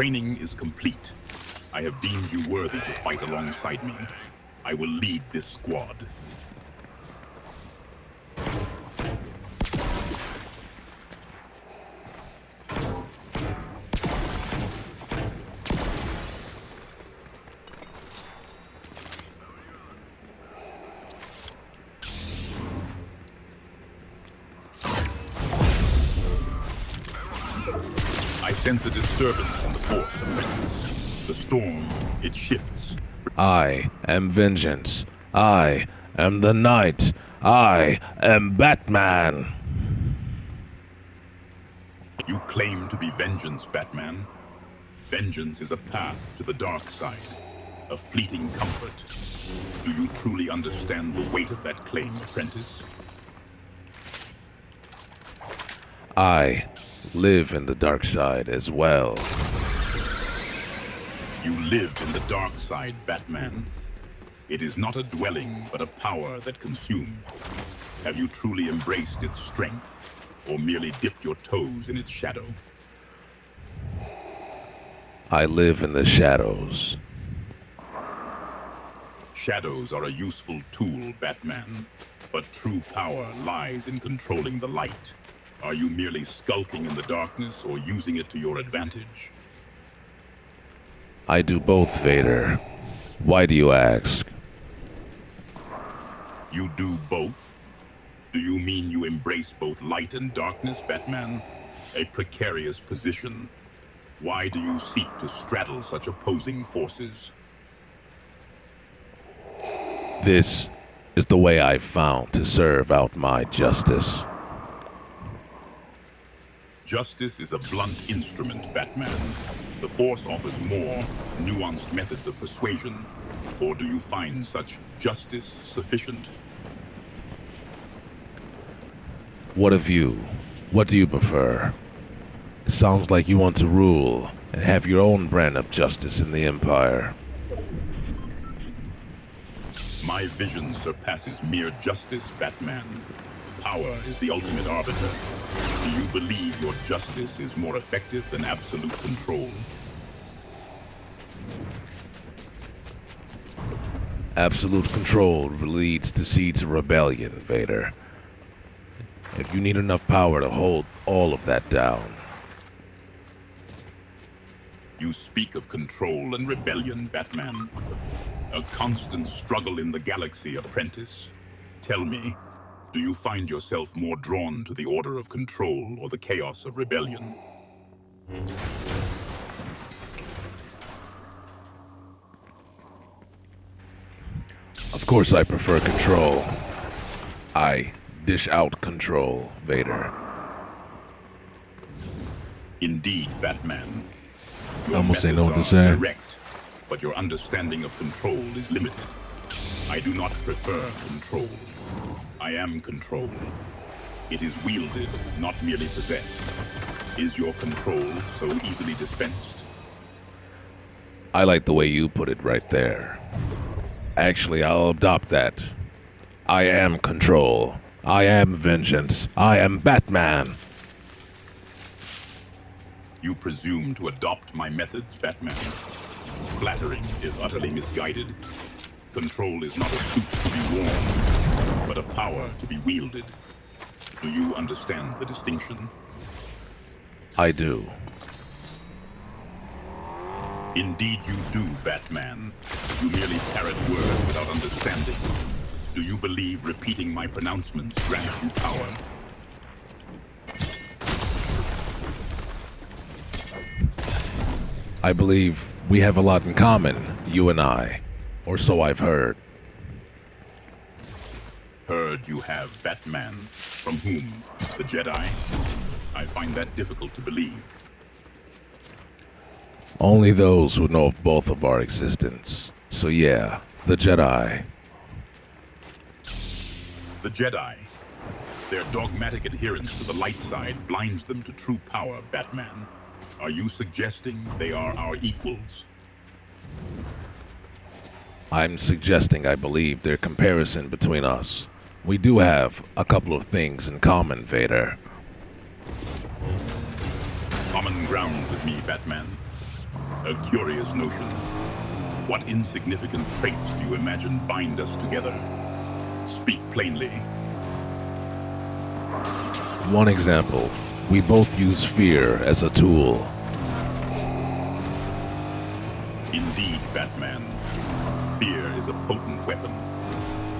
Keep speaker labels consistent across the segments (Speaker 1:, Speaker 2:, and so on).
Speaker 1: training is complete. I have deemed you worthy to fight alongside me. I will lead this squad. I sense a disturbance in the force, apprentice. The storm, it shifts.
Speaker 2: I am vengeance. I am the knight. I am Batman.
Speaker 1: You claim to be vengeance, Batman. Vengeance is a path to the dark side, a fleeting comfort. Do you truly understand the weight of that claim, apprentice?
Speaker 2: I live in the dark side as well.
Speaker 1: You live in the dark side, Batman. It is not a dwelling, but a power that consumes. Have you truly embraced its strength, or merely dipped your toes in its shadow?
Speaker 2: I live in the shadows.
Speaker 1: Shadows are a useful tool, Batman, but true power lies in controlling the light. Are you merely skulking in the darkness, or using it to your advantage?
Speaker 2: I do both, Vader. Why do you ask?
Speaker 1: You do both? Do you mean you embrace both light and darkness, Batman? A precarious position. Why do you seek to straddle such opposing forces?
Speaker 2: This is the way I've found to serve out my justice.
Speaker 1: Justice is a blunt instrument, Batman. The Force offers more nuanced methods of persuasion. Or do you find such justice sufficient?
Speaker 2: What of you? What do you prefer? It sounds like you want to rule and have your own brand of justice in the Empire.
Speaker 1: My vision surpasses mere justice, Batman. Power is the ultimate arbiter. Do you believe your justice is more effective than absolute control?
Speaker 2: Absolute control leads to seeds of rebellion, Vader. If you need enough power to hold all of that down.
Speaker 1: You speak of control and rebellion, Batman. A constant struggle in the galaxy, apprentice. Tell me, do you find yourself more drawn to the order of control or the chaos of rebellion?
Speaker 2: Of course I prefer control. I dish out control, Vader.
Speaker 1: Indeed, Batman. Your
Speaker 2: Almost ain't
Speaker 1: methods
Speaker 2: know what to
Speaker 1: are
Speaker 2: say.
Speaker 1: direct, but your understanding of control is limited. I do not prefer control. I am control. It is wielded, not merely possessed. Is your control so easily dispensed?
Speaker 2: I like the way you put it right there. Actually, I'll adopt that. I am control. I am vengeance. I am Batman.
Speaker 1: You presume to adopt my methods, Batman. Flattering, if utterly misguided. Control is not a suit to be worn, but a power to be wielded. Do you understand the distinction?
Speaker 2: I do.
Speaker 1: Indeed you do, Batman. You merely parrot words without understanding. Do you believe repeating my pronouncements grants you power?
Speaker 2: I believe we have a lot in common, you and I. Or so I've heard.
Speaker 1: Heard you have, Batman. From whom? The Jedi? I find that difficult to believe.
Speaker 2: Only those who know of both of our existence. So yeah, the Jedi.
Speaker 1: The Jedi. Their dogmatic adherence to the light side blinds them to true power, Batman. Are you suggesting they are our equals?
Speaker 2: I'm suggesting I believe their comparison between us. We do have a couple of things in common, Vader.
Speaker 1: Common ground with me, Batman. A curious notion. What insignificant traits do you imagine bind us together? Speak plainly.
Speaker 2: One example. We both use fear as a tool.
Speaker 1: Indeed, Batman. Fear is a potent weapon.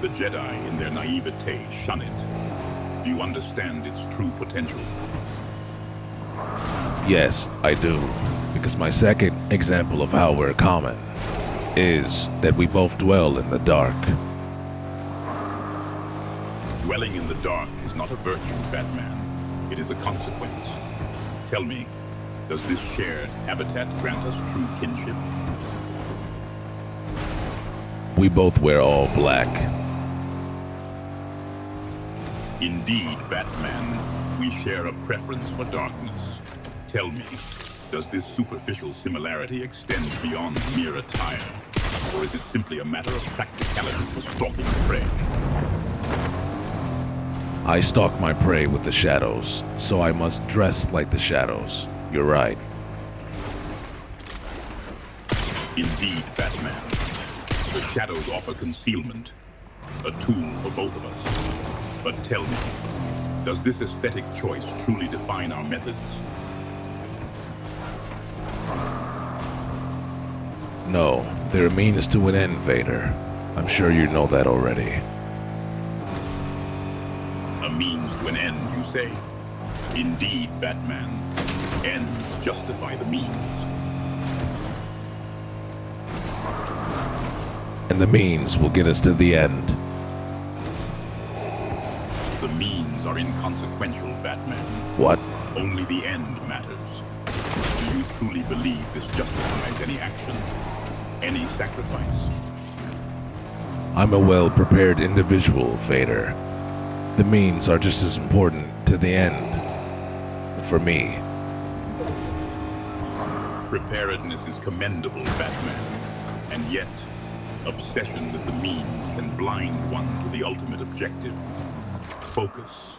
Speaker 1: The Jedi, in their naivete, shun it. Do you understand its true potential?
Speaker 2: Yes, I do. Because my second example of how we're common is that we both dwell in the dark.
Speaker 1: Dwelling in the dark is not a virtue, Batman. It is a consequence. Tell me, does this shared habitat grant us true kinship?
Speaker 2: We both wear all black.
Speaker 1: Indeed, Batman, we share a preference for darkness. Tell me, does this superficial similarity extend beyond mere attire? Or is it simply a matter of practicality for stalking prey?
Speaker 2: I stalk my prey with the shadows, so I must dress like the shadows. You're right.
Speaker 1: Indeed, Batman. The shadows offer concealment, a tool for both of us. But tell me, does this aesthetic choice truly define our methods?
Speaker 2: No, they're a means to an end, Vader. I'm sure you know that already.
Speaker 1: A means to an end, you say? Indeed, Batman. Ends justify the means.
Speaker 2: And the means will get us to the end.
Speaker 1: The means are inconsequential, Batman.
Speaker 2: What?
Speaker 1: Only the end matters. Do you truly believe this justifies any action? Any sacrifice?
Speaker 2: I'm a well-prepared individual, Vader. The means are just as important to the end. For me.
Speaker 1: Preparedness is commendable, Batman. And yet, obsession with the means can blind one to the ultimate objective. Focus.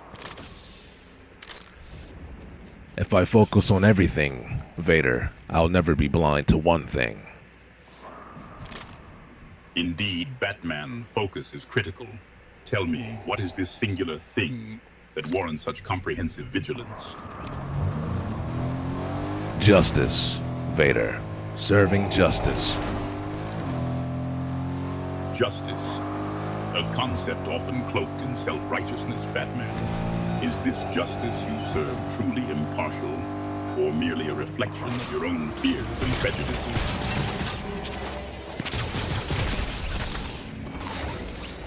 Speaker 2: If I focus on everything, Vader, I'll never be blind to one thing.
Speaker 1: Indeed, Batman, focus is critical. Tell me, what is this singular thing that warrants such comprehensive vigilance?
Speaker 2: Justice, Vader. Serving justice.
Speaker 1: Justice. A concept often cloaked in self-righteousness, Batman. Is this justice you serve truly impartial, or merely a reflection of your own fears and prejudices?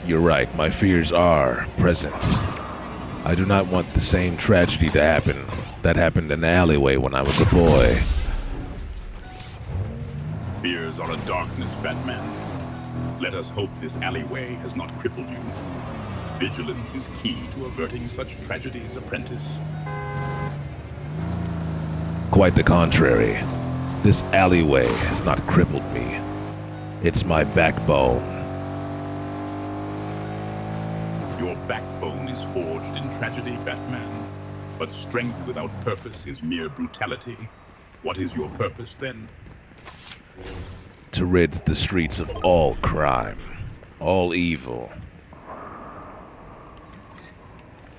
Speaker 2: You're right, my fears are present. I do not want the same tragedy to happen that happened in the alleyway when I was a boy.
Speaker 1: Fears are a darkness, Batman. Let us hope this alleyway has not crippled you. Vigilance is key to averting such tragedies, apprentice.
Speaker 2: Quite the contrary. This alleyway has not crippled me. It's my backbone.
Speaker 1: Your backbone is forged in tragedy, Batman. But strength without purpose is mere brutality. What is your purpose, then?
Speaker 2: To rid the streets of all crime, all evil.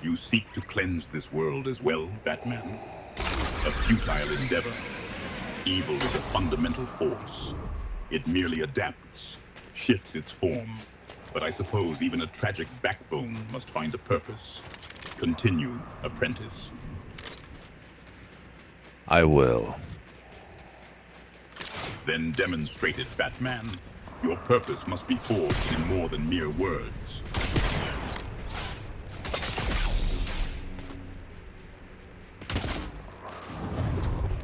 Speaker 1: You seek to cleanse this world as well, Batman? A futile endeavor. Evil is a fundamental force. It merely adapts, shifts its form. But I suppose even a tragic backbone must find a purpose. Continue, apprentice.
Speaker 2: I will.
Speaker 1: Then demonstrate it, Batman. Your purpose must be forged in more than mere words.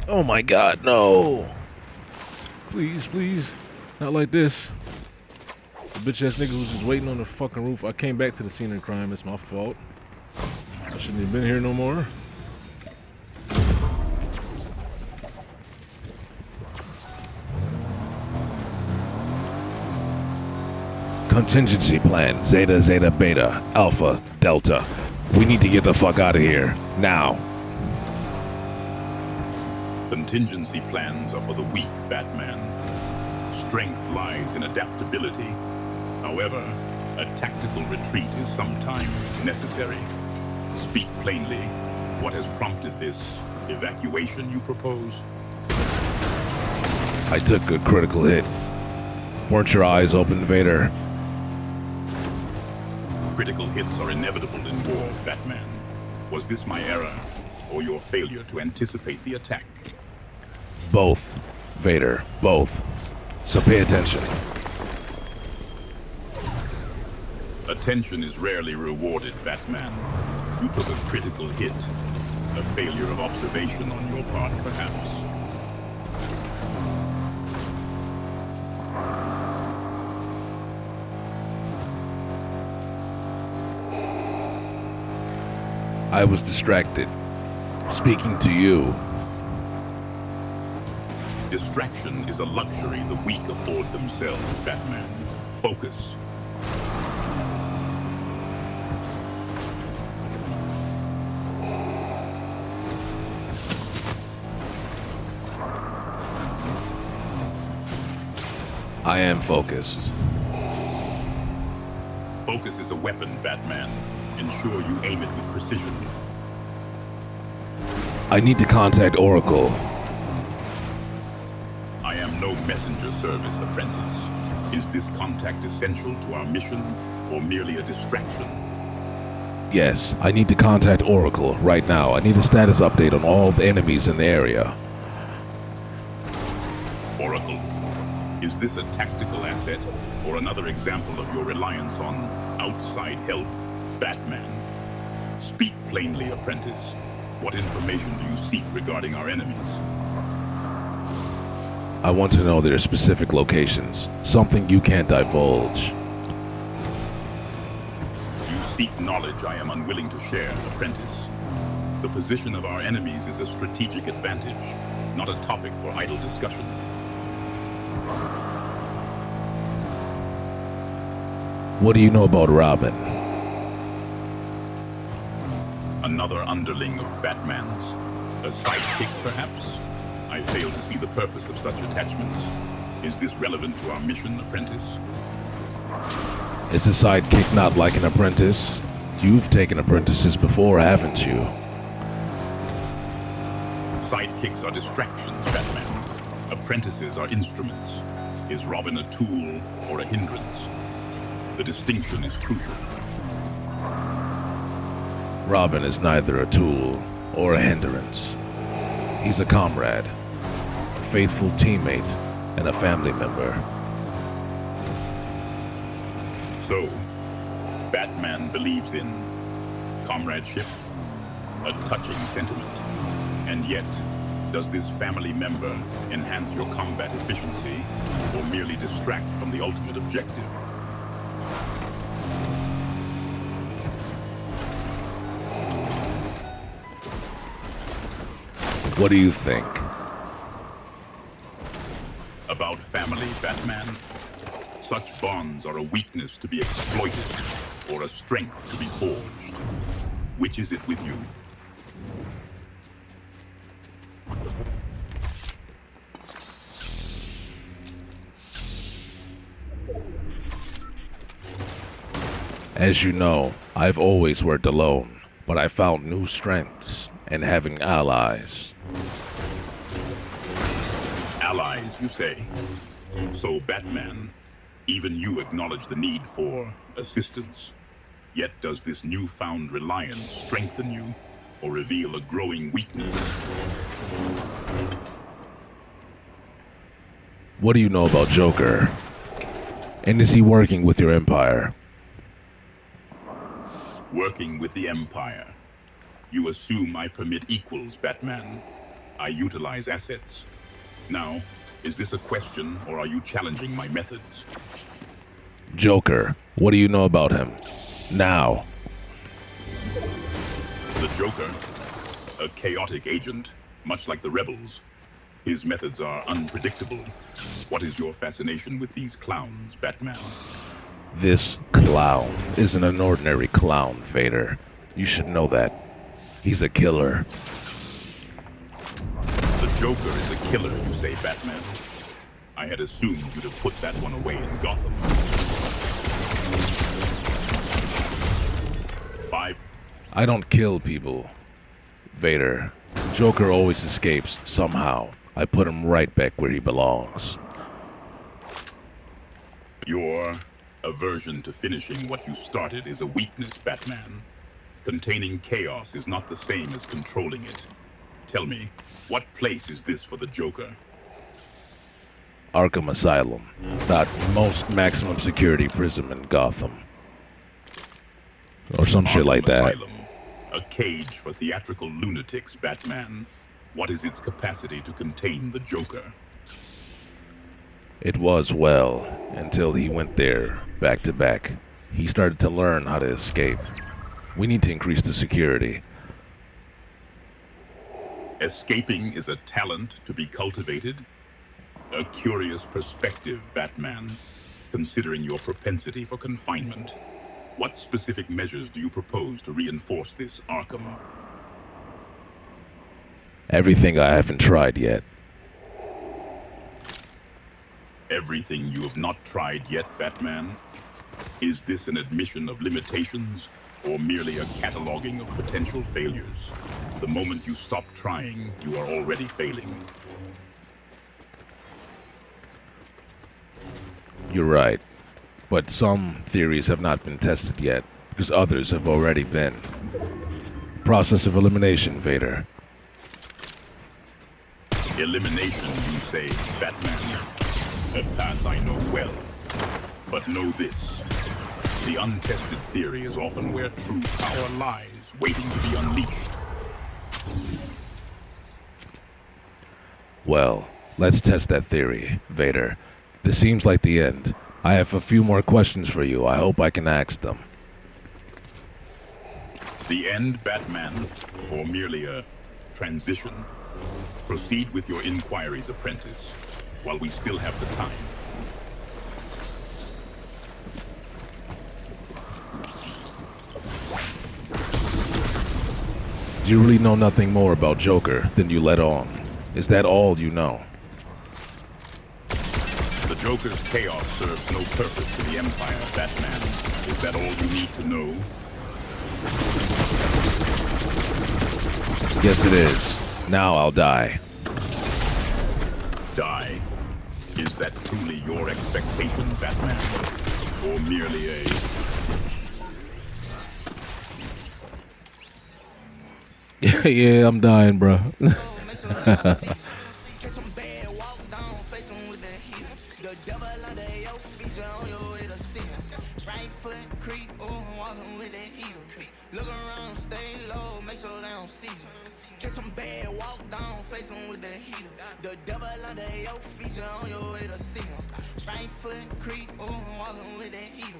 Speaker 2: Oh my god, no! Please, please. Not like this. The bitch ass nigga was just waiting on the fucking roof. I came back to the scene of the crime. It's my fault. I shouldn't have been here no more. Contingency plan. Zeta, Zeta, Beta, Alpha, Delta. We need to get the fuck out of here. Now.
Speaker 1: Contingency plans are for the weak, Batman. Strength lies in adaptability. However, a tactical retreat is sometimes necessary. Speak plainly, what has prompted this evacuation you propose?
Speaker 2: I took a critical hit. Weren't your eyes open, Vader?
Speaker 1: Critical hits are inevitable in war, Batman. Was this my error, or your failure to anticipate the attack?
Speaker 2: Both, Vader, both. So pay attention.
Speaker 1: Attention is rarely rewarded, Batman. You took a critical hit. A failure of observation on your part, perhaps.
Speaker 2: I was distracted. Speaking to you.
Speaker 1: Distraction is a luxury the weak afford themselves, Batman. Focus.
Speaker 2: I am focused.
Speaker 1: Focus is a weapon, Batman. Ensure you aim it with precision.
Speaker 2: I need to contact Oracle.
Speaker 1: I am no messenger service apprentice. Is this contact essential to our mission, or merely a distraction?
Speaker 2: Yes, I need to contact Oracle right now. I need a status update on all the enemies in the area.
Speaker 1: Oracle, is this a tactical asset, or another example of your reliance on outside help, Batman? Speak plainly, apprentice. What information do you seek regarding our enemies?
Speaker 2: I want to know their specific locations. Something you can't divulge.
Speaker 1: You seek knowledge I am unwilling to share, apprentice. The position of our enemies is a strategic advantage, not a topic for idle discussion.
Speaker 2: What do you know about Robin?
Speaker 1: Another underling of Batman's? A sidekick, perhaps? I fail to see the purpose of such attachments. Is this relevant to our mission, apprentice?
Speaker 2: Is a sidekick not like an apprentice? You've taken apprentices before, haven't you?
Speaker 1: Sidekicks are distractions, Batman. Apprentices are instruments. Is Robin a tool or a hindrance? The distinction is crucial.
Speaker 2: Robin is neither a tool or a hindrance. He's a comrade, a faithful teammate, and a family member.
Speaker 1: So, Batman believes in comradeship, a touching sentiment. And yet, does this family member enhance your combat efficiency or merely distract from the ultimate objective?
Speaker 2: What do you think?
Speaker 1: About family, Batman? Such bonds are a weakness to be exploited or a strength to be forged. Which is it with you?
Speaker 2: As you know, I've always worked alone, but I found new strengths in having allies.
Speaker 1: Allies, you say? So, Batman, even you acknowledge the need for assistance. Yet does this newfound reliance strengthen you or reveal a growing weakness?
Speaker 2: What do you know about Joker? And is he working with your empire?
Speaker 1: Working with the Empire. You assume I permit equals, Batman. I utilize assets. Now, is this a question, or are you challenging my methods?
Speaker 2: Joker, what do you know about him? Now.
Speaker 1: The Joker, a chaotic agent, much like the rebels. His methods are unpredictable. What is your fascination with these clowns, Batman?
Speaker 2: This clown isn't an ordinary clown, Vader. You should know that. He's a killer.
Speaker 1: The Joker is a killer, you say, Batman. I had assumed you'd have put that one away in Gotham.
Speaker 2: I don't kill people, Vader. Joker always escapes somehow. I put him right back where he belongs.
Speaker 1: Your aversion to finishing what you started is a weakness, Batman. Containing chaos is not the same as controlling it. Tell me, what place is this for the Joker?
Speaker 2: Arkham Asylum, that most maximum security prison in Gotham. Or some shit like that.
Speaker 1: Asylum, a cage for theatrical lunatics, Batman. What is its capacity to contain the Joker?
Speaker 2: It was well, until he went there, back to back. He started to learn how to escape. We need to increase the security.
Speaker 1: Escaping is a talent to be cultivated? A curious perspective, Batman, considering your propensity for confinement. What specific measures do you propose to reinforce this, Arkham?
Speaker 2: Everything I haven't tried yet.
Speaker 1: Everything you have not tried yet, Batman? Is this an admission of limitations, or merely a cataloging of potential failures? The moment you stop trying, you are already failing.
Speaker 2: You're right. But some theories have not been tested yet, because others have already been. Process of elimination, Vader.
Speaker 1: Elimination, you say, Batman. A path I know well. But know this. The untested theory is often where true power lies, waiting to be unleashed.
Speaker 2: Well, let's test that theory, Vader. This seems like the end. I have a few more questions for you. I hope I can ask them.
Speaker 1: The end, Batman, or merely a transition? Proceed with your inquiries, apprentice, while we still have the time.
Speaker 2: Do you really know nothing more about Joker than you let on? Is that all you know?
Speaker 1: The Joker's chaos serves no purpose to the Empire, Batman. Is that all you need to know?
Speaker 2: Yes, it is. Now I'll die.
Speaker 1: Die? Is that truly your expectation, Batman? Or merely a...
Speaker 2: Yeah, I'm dying, bro.
Speaker 3: Look around, stay low, make sure they don't see you. Catch some bad, walk down, face them with the heater. The devil under your feature on your way to see him. Right foot creep, walking with that heater.